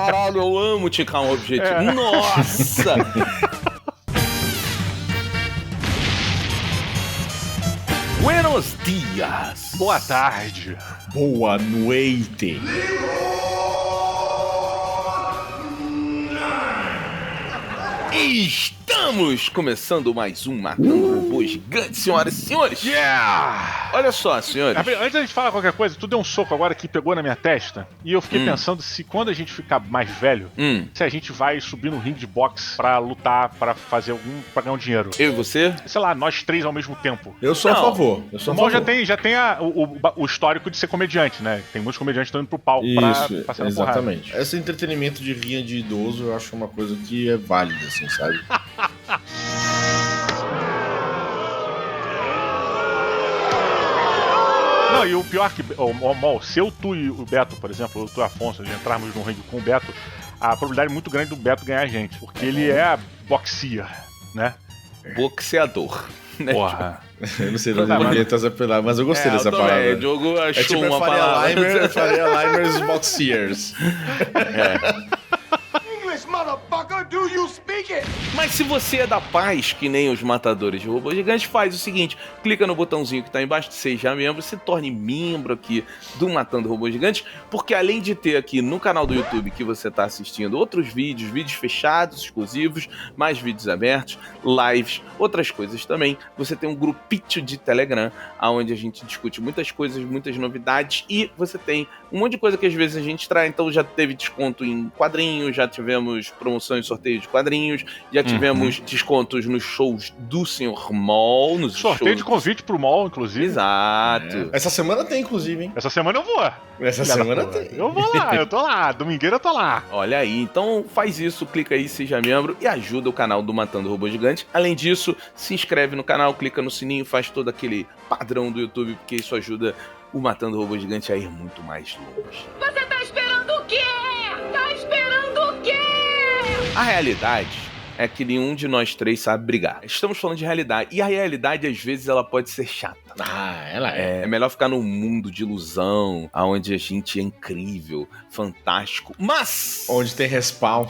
Caralho, eu amo ticar um objetivo. Nossa! Buenos dias. Boa tarde. Boa noite. Estamos começando mais um Matando Robô Gigante, senhoras e senhores. Yeah! Olha só, senhores. Antes da gente falar qualquer coisa, tu deu um soco agora que pegou na minha testa. E eu fiquei pensando se quando a gente ficar mais velho, se a gente vai subir no ringue de boxe pra lutar, pra fazer pra ganhar um dinheiro. Eu e você? Sei lá, nós três ao mesmo tempo. Eu sou a favor. O Mal já tem o histórico de ser comediante, né? Tem muitos comediantes que estão indo pro palco Isso, pra passar exatamente. Esse entretenimento de rinha de idoso eu acho uma coisa que é válida, assim, sabe? Não, e o pior que, Mol, se eu, tu e o Beto, por exemplo, eu, tu e o Afonso, de entrarmos num ringue com o Beto, a probabilidade é muito grande do Beto ganhar a gente, porque ele é boxeer, né? Boxeador. Né? Porra. Eu não sei das vinhetas apelar, mas eu gostei dessa palavra. O Diogo achou tipo uma palavra. Faria Limers Boxiers. Do you speak it? Mas se você é da paz, que nem os matadores de robôs gigantes, faz o seguinte: clica no botãozinho que tá embaixo, seja membro, se torne membro aqui do Matando Robôs Gigantes, porque além de ter aqui no canal do YouTube que você tá assistindo outros vídeos fechados, exclusivos, mais vídeos abertos, lives, outras coisas também, você tem um grupinho de Telegram, onde a gente discute muitas coisas, muitas novidades, e você tem um monte de coisa que às vezes a gente traz. Então já teve desconto em quadrinhos, já tivemos promoções, sorteio de quadrinhos, já tivemos descontos nos shows do Sr. Mol. Sorteio de convite pro Mol, inclusive. Exato. Essa semana tem, inclusive, hein? Essa semana eu vou. Essa semana tem. Eu vou lá, eu tô lá. Domingueira eu tô lá. Olha aí, então faz isso, clica aí, seja membro e ajuda o canal do Matando Robô Gigante. Além disso, se inscreve no canal, clica no sininho, faz todo aquele padrão do YouTube, porque isso ajuda o Matando Robô Gigante a ir muito mais longe. Você tá esperando o quê? Tá esperando o quê? A realidade é que nenhum de nós três sabe brigar. Estamos falando de realidade. E a realidade, às vezes, ela pode ser chata. Ela é. É melhor ficar num mundo de ilusão, onde a gente é incrível, fantástico, mas... Onde tem respawn.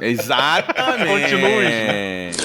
Exatamente. Continue.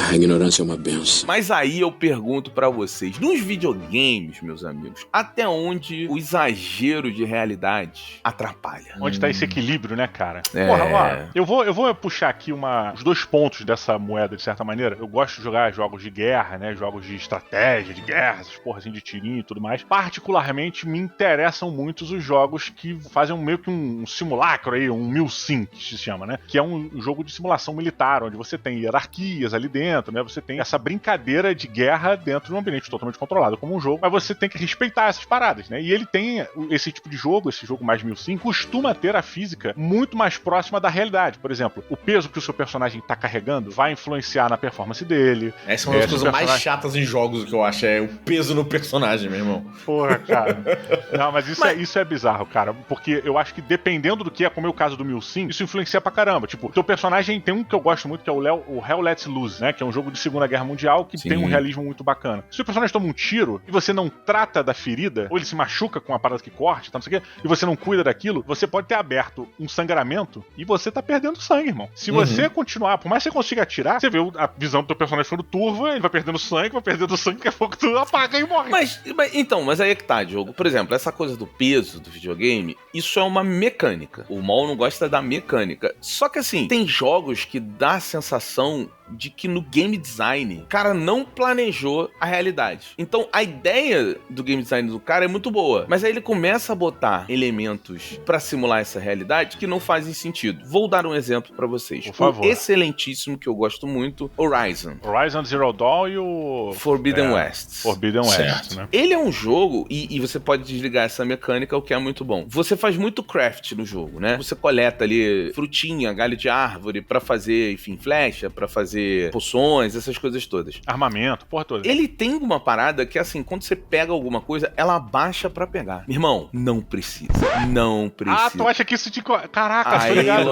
A ignorância é uma benção. Mas aí eu pergunto pra vocês, nos videogames, meus amigos, até onde o exagero de realidade atrapalha? Onde tá esse equilíbrio, né, cara? É. Porra, ó, eu vou puxar aqui os dois pontos dessa moeda, de certa maneira. Eu gosto de jogar jogos de guerra, né, jogos de estratégia, de guerra, essas porra assim de tirinho e tudo mais. Particularmente me interessam muito os jogos que fazem meio que um simulacro aí, um milsim, que se chama, né? Que é um jogo de simulação militar, onde você tem hierarquias ali dentro, né? Você tem essa brincadeira de guerra dentro de um ambiente totalmente controlado como um jogo, mas você tem que respeitar essas paradas, né? E ele tem esse tipo de jogo, esse jogo mais 1005, costuma ter a física muito mais próxima da realidade. Por exemplo, o peso que o seu personagem tá carregando vai influenciar na performance dele. Essa é uma das coisas mais chatas em jogos, que eu acho, é o peso no personagem, meu irmão. Porra, cara. Não, mas isso é bizarro, cara, porque eu acho que dependendo do que é, como é o caso do Milsim, isso influencia pra caramba. Tipo, o teu personagem tem um que eu gosto muito, que é o Hell Let Loose, né? Que é um jogo de Segunda Guerra Mundial que tem um realismo muito bacana. Se o personagem toma um tiro e você não trata da ferida, ou ele se machuca com uma parada que corte, tá, não sei o quê, e você não cuida daquilo, você pode ter aberto um sangramento e você tá perdendo sangue, irmão. Se você continuar, por mais que você consiga atirar, você vê a visão do teu personagem ficando turva, ele vai perdendo sangue, daqui a pouco tu apaga e morre. Mas aí é que tá, Diogo. Por exemplo, essa coisa do peso do videogame, isso é uma mecânica. O Mol não gosta da mecânica. Só que assim, tem jogos que dá a sensação de que no game design, o cara não planejou a realidade. Então, a ideia do game design do cara é muito boa, mas aí ele começa a botar elementos pra simular essa realidade que não fazem sentido. Vou dar um exemplo pra vocês. Por favor. Um excelentíssimo que eu gosto muito, Horizon Zero Dawn e o Forbidden West. Forbidden West, né? Ele é um jogo, e você pode desligar essa mecânica, o que é muito bom. Você faz muito craft no jogo, né? Você coleta ali frutinha, galho de árvore pra fazer, enfim, flecha, pra fazer poções, essas coisas todas. Armamento, porra toda. Ele tem uma parada que, assim, quando você pega alguma coisa, ela abaixa pra pegar. Meu irmão, não precisa. Não precisa. Ah, tu acha que isso te... Caraca, aí, tô ligado.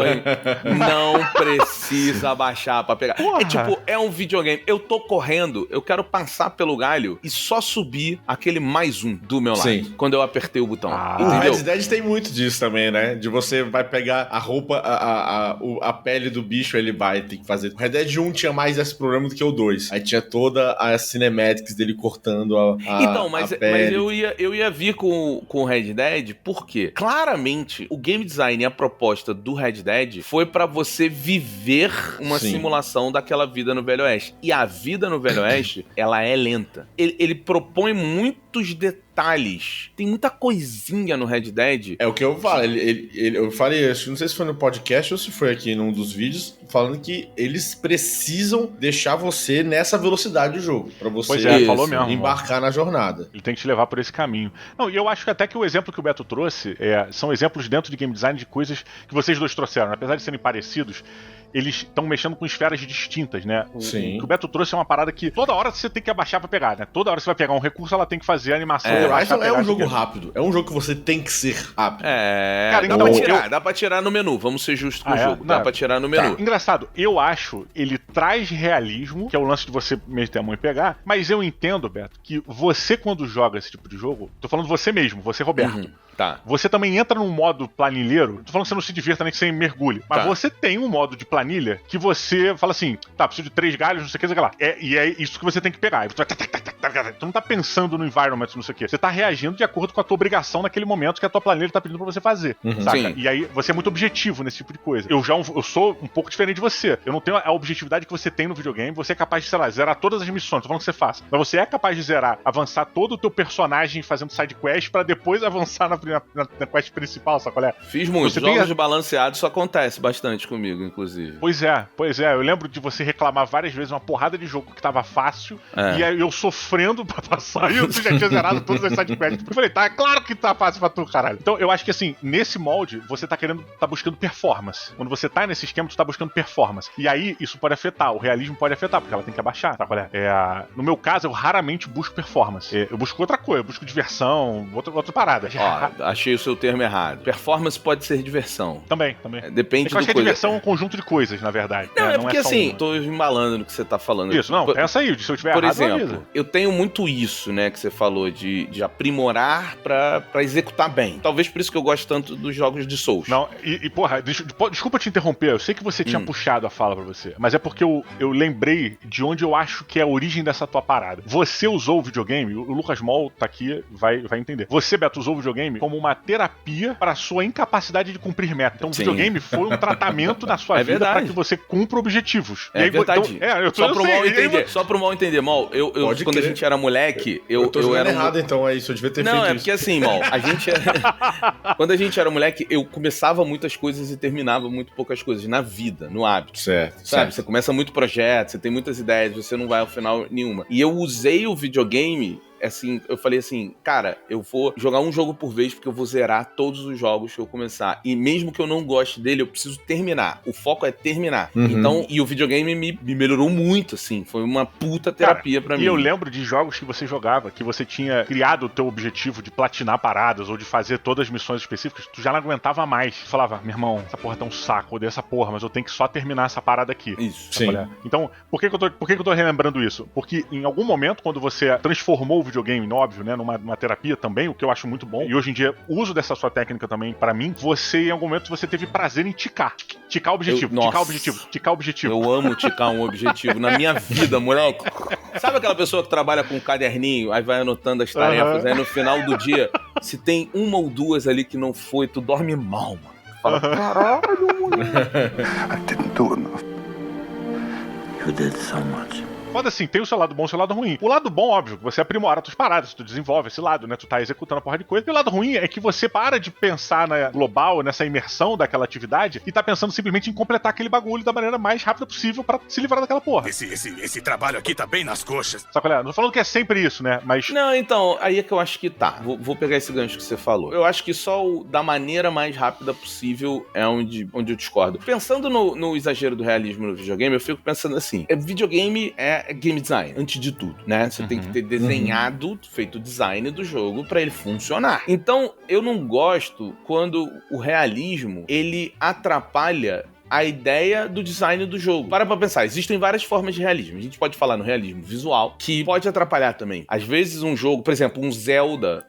Não precisa. precisa abaixar pra pegar. Porra. É tipo, é um videogame. Eu tô correndo, eu quero passar pelo galho e só subir aquele mais um do meu lado. Sim. Quando eu apertei o botão. Ah. O Entendeu? Red Dead tem muito disso também, né? De você vai pegar a roupa, a pele do bicho, ele vai ter que fazer. O Red Dead 1 tinha mais esse problema do que o 2. Aí tinha toda as cinematics dele cortando a Então, mas pele. eu ia vir com o Red Dead porque, claramente, o game design e a proposta do Red Dead foi pra você viver uma Sim. simulação daquela vida no Velho Oeste. E a vida no Velho Oeste, ela é lenta. Ele propõe muitos detalhes. Tem muita coisinha no Red Dead. É o que eu falo. Eu falei, acho que não sei se foi no podcast ou se foi aqui num dos vídeos, falando que eles precisam deixar você nessa velocidade do jogo, pra você Pois é, falou mesmo. embarcar na jornada. Ele tem que te levar por esse caminho. Não, e eu acho que até que o exemplo que o Beto trouxe são exemplos dentro de game design de coisas que vocês dois trouxeram. Apesar de serem parecidos, eles estão mexendo com esferas distintas, né? Sim. O que o Beto trouxe é uma parada que toda hora você tem que abaixar pra pegar, né? Toda hora você vai pegar um recurso, ela tem que fazer a animação. de abaixar, Horizon é pegar, um jogo pegar. rápido. É um jogo que você tem que ser rápido. Cara, Dá então, pra tirar. Dá pra tirar no menu. Vamos ser justos com o jogo. Dá Não. pra tirar no menu. Engraçado, eu acho ele traz realismo, que é o lance de você meter a mão e pegar, mas eu entendo, Beto, que você quando joga esse tipo de jogo, tô falando você mesmo, você, Roberto, Uhum. Tá. você também entra num modo planilheiro, tô falando que você não se divirta nem que você mergulhe, mas Tá. você tem um modo de planilha que você fala assim, tá, preciso de 3 galhos, não sei o que, sei lá. E é isso que você tem que pegar. Aí você vai... Tu não tá pensando no environment, não sei o que. Você tá reagindo de acordo com a tua obrigação naquele momento que a tua planilha tá pedindo pra você fazer, saca? Sim. E aí você é muito objetivo nesse tipo de coisa. Eu sou um pouco diferente de você. Eu não tenho a objetividade que você tem no videogame. Você é capaz de, sei lá, zerar todas as missões. Tô falando que você faça. Mas você é capaz de zerar, avançar todo o teu personagem fazendo side quest pra depois avançar na quest principal, sabe qual é? Fiz muito. Você Jogos tem de balanceados, isso acontece bastante comigo, inclusive. Pois é. Eu lembro de você reclamar várias vezes uma porrada de jogo que tava fácil e aí eu sofrendo pra passar e tu já tinha zerado todas as sidequests. Eu falei, tá, claro que tá fácil pra tu, caralho. Então eu acho que assim, nesse molde, você tá buscando performance. Quando você tá nesse esquema, tu tá buscando performance. E aí, isso pode afetar, o realismo pode afetar, porque ela tem que abaixar, sabe qual é? No meu caso, eu raramente busco performance. Eu busco outra coisa, eu busco diversão, outra parada. Ó, achei o seu termo errado. Performance pode ser diversão. Também. Depende Eu acho do que a diversão é um conjunto de coisas, na verdade. Não, é porque só assim, uma. tô embalando no que você tá falando. Isso, não, pensa aí, se eu tiver Por errado, exemplo, avisa. eu tenho muito isso, né, que você falou, de aprimorar pra executar bem. Talvez por isso que eu gosto tanto dos jogos de Souls. Não, porra, desculpa te interromper, eu sei que você tinha puxado a fala pra você, mas é porque eu lembrei de onde eu acho que é a origem dessa tua parada. Você usou o videogame, o Lucas Moll tá aqui, vai entender. Você, Beto, usou o videogame como uma terapia para sua incapacidade de cumprir meta. Então, o Sim. videogame foi um tratamento na sua vida verdade. para que você cumpra objetivos. É verdade. Então, Só pro mal entender, Mal, Pode quando a crer. gente era moleque, Eu tô jogando era errado, então, é isso. Eu devia ter Não, feito é isso. porque assim, Mal, quando a gente era moleque, eu começava muitas coisas e terminava muito poucas coisas na vida, no hábito. Certo, Sabe, você começa muito projeto, você tem muitas ideias, você não vai ao final nenhuma. E eu usei o videogame, assim, eu falei assim, cara, eu vou jogar um jogo por vez porque eu vou zerar todos os jogos que eu começar. E mesmo que eu não goste dele, eu preciso terminar. O foco é terminar. Então, e o videogame me melhorou muito, assim. Foi uma puta terapia pra mim. E eu lembro de jogos que você jogava, que você tinha criado o teu objetivo de platinar paradas ou de fazer todas as missões específicas, tu já não aguentava mais. Tu falava, meu irmão, essa porra tá um saco, eu odeio essa porra, mas eu tenho que só terminar essa parada aqui. Isso. Sim. Então, por que eu tô relembrando isso? Porque em algum momento, quando você transformou o videogame, óbvio, né, numa terapia também, o que eu acho muito bom, e hoje em dia uso dessa sua técnica também pra mim, em algum momento você teve prazer em ticar o objetivo, ticar o objetivo. Eu amo ticar um objetivo na minha vida, moleque. Sabe aquela pessoa que trabalha com um caderninho, aí vai anotando as tarefas, aí no final do dia, se tem uma ou duas ali que não foi, tu dorme mal, mano. Tu fala, caralho, moleque. I didn't do enough. You did so much. Foda assim, tem o seu lado bom e o seu lado ruim. O lado bom, óbvio, que você aprimora as tuas paradas, tu desenvolve esse lado, né? Tu tá executando a porra de coisa. E o lado ruim é que você para de pensar na global, nessa imersão daquela atividade, e tá pensando simplesmente em completar aquele bagulho da maneira mais rápida possível pra se livrar daquela porra. Esse trabalho aqui tá bem nas coxas. Sabe qual é? Não tô falando que é sempre isso, né? Mas. Não, então, aí é que eu acho que tá. Vou pegar esse gancho que você falou. Eu acho que só da maneira mais rápida possível é onde eu discordo. Pensando no exagero do realismo no videogame, eu fico pensando assim, videogame é game design, antes de tudo, né? Você tem que ter desenhado, feito o design do jogo pra ele funcionar. Então, eu não gosto quando o realismo, ele atrapalha a ideia do design do jogo. Para pra pensar, existem várias formas de realismo. A gente pode falar no realismo visual, que pode atrapalhar também. Às vezes um jogo, por exemplo, um Zelda,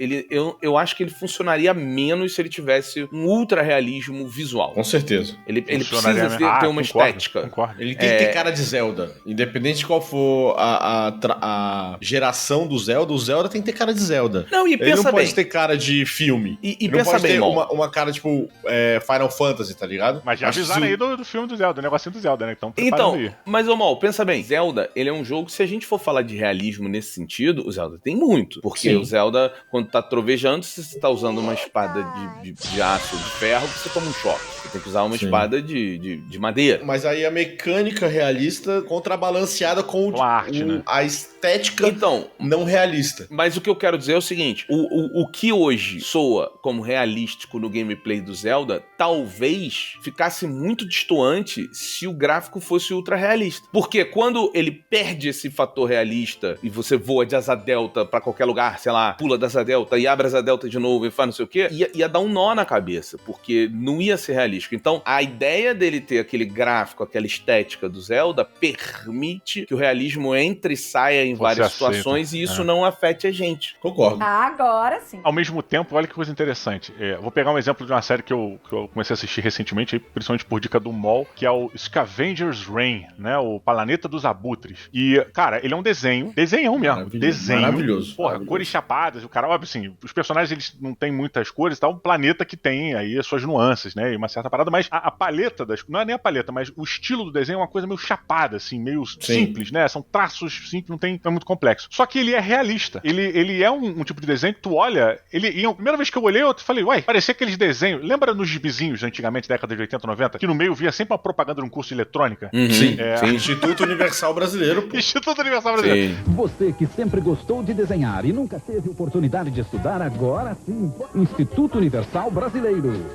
eu acho que ele funcionaria menos se ele tivesse um ultra realismo visual. Com certeza. Ele precisa ter uma estética. Concordo. Ele tem que ter cara de Zelda. Independente de qual for a geração do Zelda, o Zelda tem que ter cara de Zelda. Não, e ele pensa não bem. pode ter cara de filme. E ele não pensa pode bem, ter Mol. uma cara tipo Final Fantasy, tá ligado? Mas já avisaram aí do filme do Zelda, do negocinho do Zelda, né? Então, aí. mas, ô Mal, pensa bem. Zelda, ele é um jogo que, se a gente for falar de realismo nesse sentido, o Zelda tem muito. Porque o Zelda, quando tá trovejando, se você tá usando uma espada de aço, de ferro, você toma um choque. Você tem que usar uma espada de madeira. Mas aí a mecânica realista contrabalanceada com a arte, né? a estética não realista. Mas o que eu quero dizer é o seguinte, o que hoje soa como realístico no gameplay do Zelda, talvez ficasse muito destoante se o gráfico fosse ultra realista. Porque quando ele perde esse fator realista e você voa de asa delta pra qualquer lugar, sei lá, pula da asa delta e abre a asa delta de novo e faz não sei o quê, ia dar um nó na cabeça, porque não ia ser realístico. Então, a ideia dele ter aquele gráfico, aquela estética do Zelda, permite que o realismo entre e saia em várias situações e isso não afete a gente. Concordo. Agora sim. Ao mesmo tempo, olha que coisa interessante. Vou pegar um exemplo de uma série que eu comecei a assistir recentemente, principalmente por dica do Mol, que é o Scavenger's Reign, né? O Planeta dos Abutres. E, cara, ele é um desenhão mesmo. Desenho. Maravilhoso. Porra, cores chapadas. O cara, óbvio, assim, os personagens, eles não têm muitas cores e tal. Um planeta que tem aí as suas nuances, né? E uma certa parada, mas a paleta não é nem a paleta, mas o estilo do desenho é uma coisa meio chapada, assim, meio simples, né? São traços simples, não é muito complexo. Só que ele é realista. Ele é um tipo de desenho que tu olha, e a primeira vez que eu olhei, eu falei, uai, parecia aqueles desenhos. Lembra nos gibizinhos antigamente, década de 80, 90, que no meio via sempre uma propaganda de um curso de eletrônica? Sim. Instituto Universal Brasileiro. Pô. Instituto Universal Brasileiro. Sim. Você que sempre gostou de desenhar e nunca teve oportunidade de estudar, agora sim. Instituto Universal Brasileiro.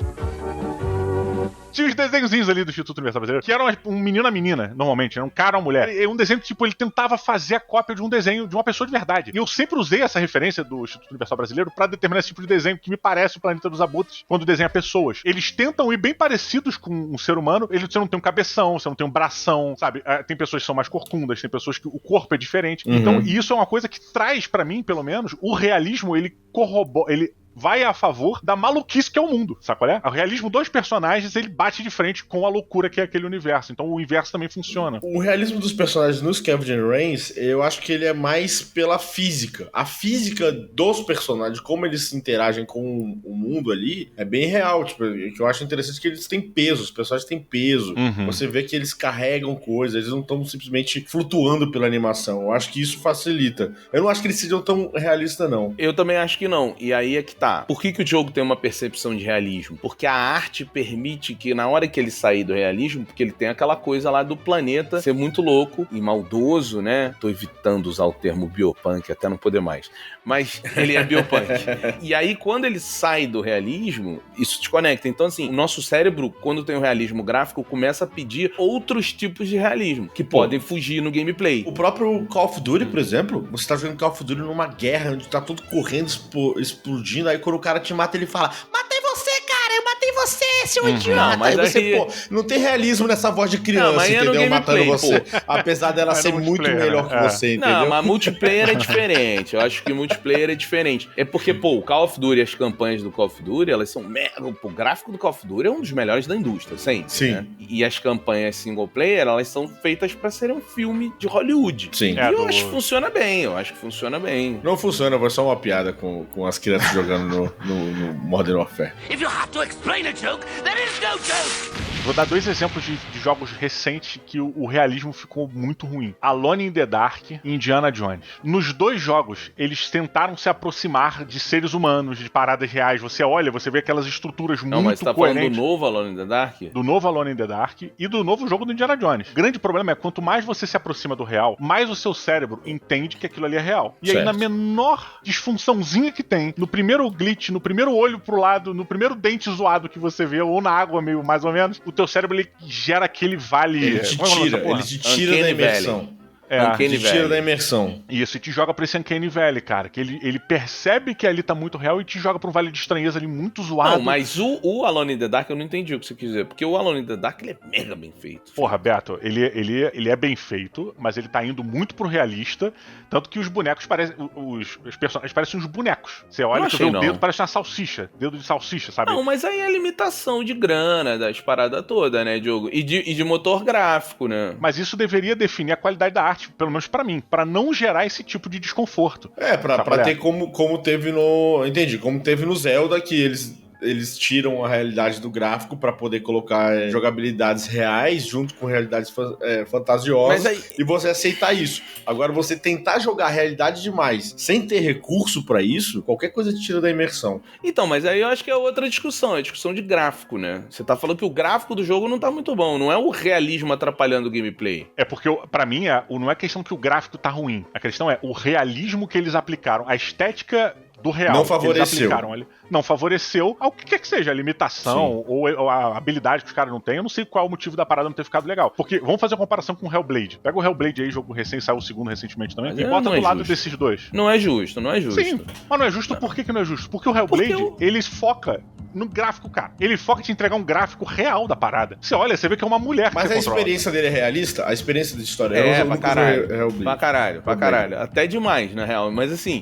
Tinha os desenhozinhos ali do Instituto Universal Brasileiro, que eram um menino a menina, normalmente, né? Um cara ou uma mulher. É um desenho que, tipo, ele tentava fazer a cópia de um desenho de uma pessoa de verdade. E eu sempre usei essa referência do Instituto Universal Brasileiro pra determinar esse tipo de desenho que me parece o Planeta dos Abutres, quando desenha pessoas. Eles tentam ir bem parecidos com um ser humano. Você não tem um cabeção, você não tem um bração, sabe? Tem pessoas que são mais corcundas, tem pessoas que o corpo é diferente. Então, isso é uma coisa que traz pra mim, pelo menos, o realismo, ele corrobora, ele vai a favor da maluquice que é o mundo, sabe qual é? O realismo dos personagens, ele bate de frente com a loucura que é aquele universo. Então o inverso também funciona. O realismo dos personagens no Scavenger Reigns, eu acho que ele é mais pela física. A física dos personagens, como eles se interagem com o mundo ali, é bem real. Tipo, o que eu acho interessante é que eles têm peso, os personagens têm peso. Você vê que eles carregam coisas, eles não estão simplesmente flutuando pela animação. Eu acho que isso facilita. Eu não acho que eles sejam tão realistas, não. Eu também acho que não. E aí é que tá. Por que o jogo tem uma percepção de realismo? Porque a arte permite que, na hora que ele sair do realismo, porque ele tem aquela coisa lá do planeta ser muito louco e maldoso, né? Tô evitando usar o termo biopunk, até não poder mais. Mas ele é biopunk. E aí, quando ele sai do realismo, isso te conecta. Então, assim, o nosso cérebro, quando tem o realismo gráfico, começa a pedir outros tipos de realismo, que podem fugir no gameplay. O próprio Call of Duty, por exemplo, você tá jogando Call of Duty numa guerra, onde tá tudo correndo, explodindo, aí quando o cara te mata, ele fala: matei você, cara, eu matei você, seu idiota. Não, mas aí você, aí... não tem realismo nessa voz de criança, não, mas entendeu? Matando você. Pô. Apesar dela ser muito melhor que você, entendeu? Não, mas multiplayer é diferente. Eu acho que multiplayer é diferente. É porque, pô, o Call of Duty, as campanhas do Call of Duty, elas são mega... O gráfico do Call of Duty é um dos melhores da indústria, sempre. Sim. Né? E as campanhas single player, elas são feitas pra serem um filme de Hollywood. Sim. E eu acho que funciona bem, Não funciona, foi só uma piada com as crianças jogando no Modern Warfare. If you have to explain a joke, there is no joke! Vou dar dois exemplos de jogos recentes que o realismo ficou muito ruim. Alone in the Dark e Indiana Jones. Nos dois jogos, eles tentaram se aproximar de seres humanos, de paradas reais. Você olha, você vê aquelas estruturas muito coerentes. Não, mas você tá falando do novo Alone in the Dark? Do novo Alone in the Dark e do novo jogo do Indiana Jones. O grande problema é, quanto mais você se aproxima do real, mais o seu cérebro entende que aquilo ali é real. E aí, na menor disfunçãozinha que tem, no primeiro glitch, no primeiro olho pro lado, no primeiro dente zoado que você vê, ou na água meio mais ou menos, o teu cérebro, ele gera aquele vale... Ele te tira da imersão. Uncanny Te tira Valley. da imersão. Isso, e te joga pra esse Uncanny Valley, cara. Que ele percebe que ali tá muito real e te joga pra um vale de estranheza ali muito zoado. Não, mas o Alone in the Dark eu não entendi o que você quis dizer. Porque o Alone in the Dark ele é mega bem feito. Porra, Beto, ele é bem feito, mas ele tá indo muito pro realista. Tanto que os bonecos parecem. Os personagens parecem uns bonecos. Você olha Não e tu vê achei, o dedo, não. parece uma salsicha. Dedo de salsicha, sabe? Não, mas aí é a limitação de grana das paradas todas, né, Diogo? E de motor gráfico, né? Mas isso deveria definir a qualidade da arte, pelo menos pra mim, pra não gerar esse tipo de desconforto. Pra ter como teve no... Entendi, como teve no Zelda, que eles tiram a realidade do gráfico pra poder colocar jogabilidades reais junto com realidades fantasiosas, Mas aí- e você aceitar isso. Agora, você tentar jogar a realidade demais sem ter recurso pra isso, qualquer coisa te tira da imersão. Então, mas aí eu acho que é outra discussão, é a discussão de gráfico, né? Você tá falando que o gráfico do jogo não tá muito bom, não é o realismo atrapalhando o gameplay. É porque, pra mim, não é questão que o gráfico tá ruim. A questão é o realismo que eles aplicaram, a estética do real. Não que eles favoreceu. aplicaram ali. Não favoreceu ao que quer que seja, a limitação ou a habilidade que os caras não têm. Eu não sei qual é o motivo da parada não ter ficado legal. Porque vamos fazer uma comparação com o Hellblade. Pega o Hellblade aí, jogo recém, saiu o segundo recentemente também, Mas e bota não do é lado justo. desses dois. Não é justo, não é justo. Sim, mas não é justo. Por que não é justo? Porque o Hellblade, ele foca no gráfico, cara. Ele foca em te entregar um gráfico real da parada. Você olha, você vê que é uma mulher que Mas você a controla. experiência dele é realista? A experiência de história Pra caralho. Hellblade. Pra caralho. Até demais, na real. Mas assim,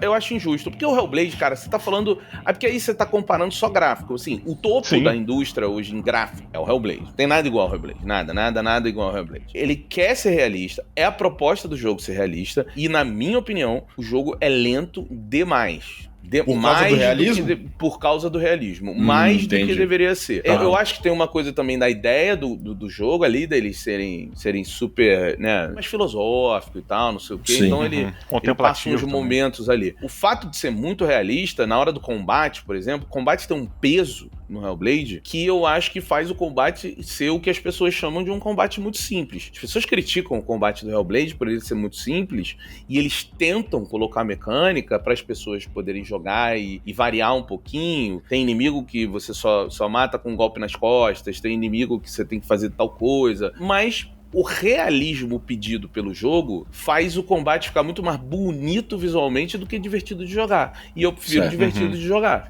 eu acho injusto. Porque o Hellblade, cara, você tá falando. É porque aí você tá comparando só gráfico. Assim, o topo Sim. da indústria hoje em gráfico é o Hellblade. Não tem nada igual ao Hellblade. Nada igual ao Hellblade. Ele quer ser realista, é a proposta do jogo ser realista. E, na minha opinião, o jogo é lento demais. Por causa do realismo? Por causa do realismo. Mais do entendi. que deveria ser. Tá. Eu acho que tem uma coisa também da ideia do jogo ali, deles serem super, né, mais filosófico e tal, não sei o quê. Sim. Então ele passa Contemplativo uns também. momentos ali. O fato de ser muito realista, na hora do combate, por exemplo, o combate tem um peso no Hellblade que eu acho que faz o combate ser o que as pessoas chamam de um combate muito simples. As pessoas criticam o combate do Hellblade por ele ser muito simples e eles tentam colocar mecânica para as pessoas poderem jogar e variar um pouquinho. Tem inimigo que você só mata com um golpe nas costas, tem inimigo que você tem que fazer tal coisa, mas o realismo pedido pelo jogo faz o combate ficar muito mais bonito visualmente do que divertido de jogar. E eu prefiro Certo. divertido de jogar.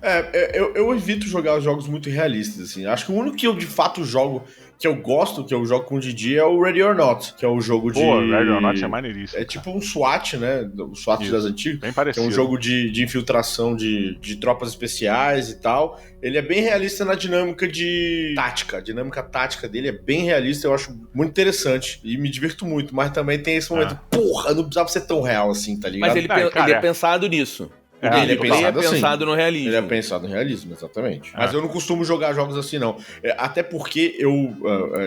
Eu evito jogar os jogos muito realistas, assim. Acho que o único que eu de fato jogo, que eu gosto, que eu jogo com o Didi, é o Ready or Not, que é o jogo de... Pô, Ready or Not é maneiríssimo. É tipo um SWAT, né? O SWAT Isso. das antigas. Bem Que parecido. é um jogo de infiltração de tropas especiais e tal. Ele é bem realista na dinâmica de tática. A dinâmica tática dele é bem realista, eu acho muito interessante. E me divirto muito, mas também tem esse momento, porra, não precisava ser tão real assim, tá ligado? Mas ele cara, é pensado nisso. O É, gameplay ele é pensado assim. pensado no realismo. Ele é pensado no realismo, exatamente. Mas eu não costumo jogar jogos assim, não. Até porque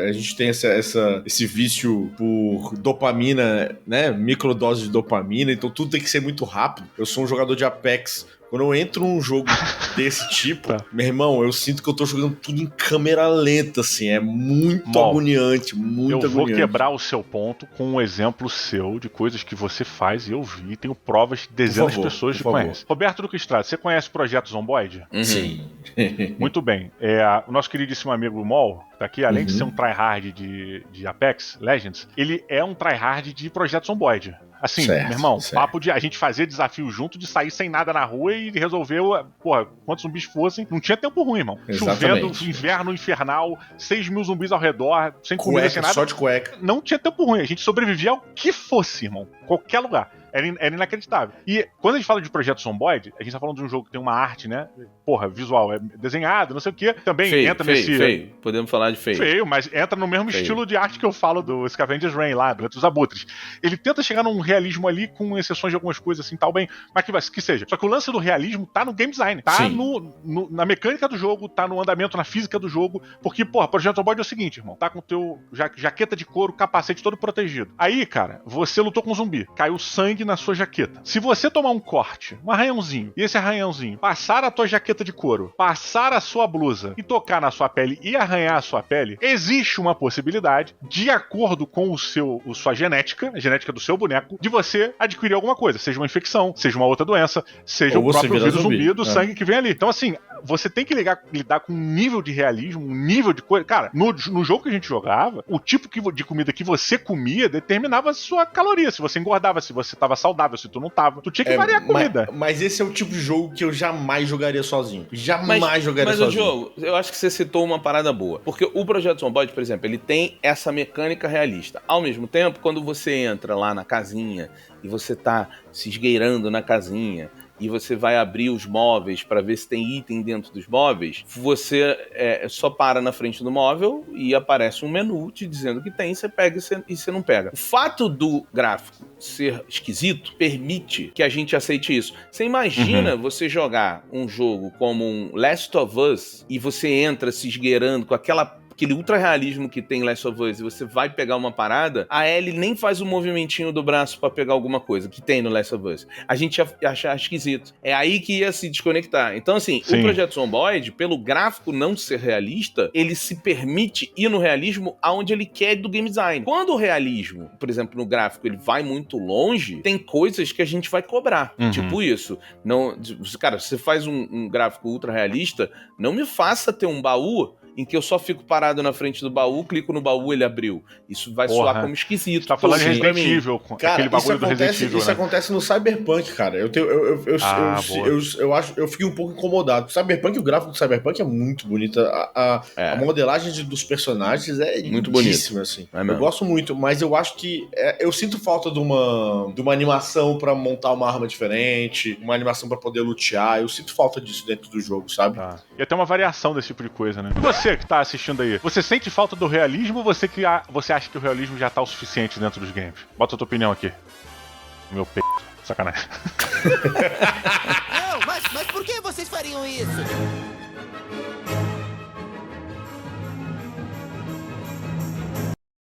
a gente tem esse vício por dopamina, né? Microdose de dopamina, então tudo tem que ser muito rápido. Eu sou um jogador de Apex. Quando eu entro num jogo desse tipo, meu irmão, eu sinto que eu tô jogando tudo em câmera lenta, assim. É muito agoniante, muito agoniante. Eu vou agoniante. quebrar o seu ponto com um exemplo seu de coisas que você faz e eu vi. Tenho provas de dezenas de pessoas que conhecem. Roberto Duque Estrada, você conhece o projeto Zomboid? Uhum. Sim. Muito bem. O nosso queridíssimo amigo Mol, tá aqui, além de ser um tryhard de Apex Legends, ele é um tryhard de projeto Zomboid. Assim, Certo, meu irmão, certo. papo de a gente fazer desafio junto, de sair sem nada na rua e resolver, porra, quantos zumbis fossem. Não tinha tempo ruim, irmão. Exatamente. Chovendo, inverno infernal, 6 mil zumbis ao redor, sem comida, sem Cueca, nada. só de cueca. Não tinha tempo ruim. A gente sobrevivia ao que fosse, irmão. Qualquer lugar. Era inacreditável. E quando a gente fala de projeto Zomboid, a gente tá falando de um jogo que tem uma arte, né? Porra, visual, é desenhado, não sei o quê. Também entra nesse... Feio. Podemos falar de feio. Feio, mas entra no mesmo estilo de arte que eu falo do Scavenger's Reign lá, do dos Abutres. Ele tenta chegar num realismo ali, com exceções de algumas coisas assim, tal, bem, mas que seja. Só que o lance do realismo tá no game design, tá na mecânica do jogo, tá no andamento, na física do jogo, porque, porra, Projeto Zomboid é o seguinte, irmão, tá com o teu jaqueta de couro, capacete todo protegido. Aí, cara, você lutou com um zumbi, caiu sangue sangue na sua jaqueta. Se você tomar um corte, um arranhãozinho, e esse arranhãozinho passar a tua jaqueta de couro, passar a sua blusa e tocar na sua pele e arranhar a sua pele, existe uma possibilidade, de acordo com sua genética, a genética do seu boneco, de você adquirir alguma coisa, seja uma infecção, seja uma outra doença, seja o próprio vírus zumbi do sangue que vem ali. Então, assim, você tem que lidar com um nível de realismo, um nível de coisa. Cara, no jogo que a gente jogava, o tipo de comida que você comia determinava a sua caloria. Se você engordava, se você tava saudável, se tu não tava. Tu tinha que variar a comida. Mas esse é o tipo de jogo que eu jamais jogaria sozinho. Jamais jogaria sozinho. Mas o jogo, eu acho que você citou uma parada boa. Porque o Projeto Zomboid, por exemplo, ele tem essa mecânica realista. Ao mesmo tempo, quando você entra lá na casinha e você tá se esgueirando na casinha, e você vai abrir os móveis para ver se tem item dentro dos móveis, você só para na frente do móvel e aparece um menu te dizendo que tem, você pega e você não pega. O fato do gráfico ser esquisito permite que a gente aceite isso. Você imagina você jogar um jogo como um Last of Us e você entra se esgueirando com aquele ultra-realismo que tem Last of Us, e você vai pegar uma parada, a Ellie nem faz o movimentinho do braço pra pegar alguma coisa que tem no Last of Us. A gente ia achar esquisito. É aí que ia se desconectar. Então, assim, Sim. O Projeto Zomboid, pelo gráfico não ser realista, ele se permite ir no realismo aonde ele quer do game design. Quando o realismo, por exemplo, no gráfico, ele vai muito longe, tem coisas que a gente vai cobrar. Tipo isso. Não, cara, se você faz um gráfico ultra-realista, não me faça ter um baú em que eu só fico parado na frente do baú, clico no baú, ele abriu. Isso vai soar como esquisito. Tá falando de Resident Evil, cara, aquele bagulho do Resident Evil, isso né? acontece no Cyberpunk, cara. Eu fiquei um pouco incomodado. O Cyberpunk, o gráfico do Cyberpunk é muito bonito. A modelagem dos personagens é muito lindíssima, assim. Eu gosto muito, mas eu acho que eu sinto falta de uma animação pra montar uma arma diferente, uma animação pra poder lutear. Eu sinto falta disso dentro do jogo, sabe? E até uma variação desse tipo de coisa, né? E você que tá assistindo aí, você sente falta do realismo ou você acha que o realismo já tá o suficiente dentro dos games? Bota a tua opinião aqui. Meu peito. Sacanagem. Não, mas por que vocês fariam isso?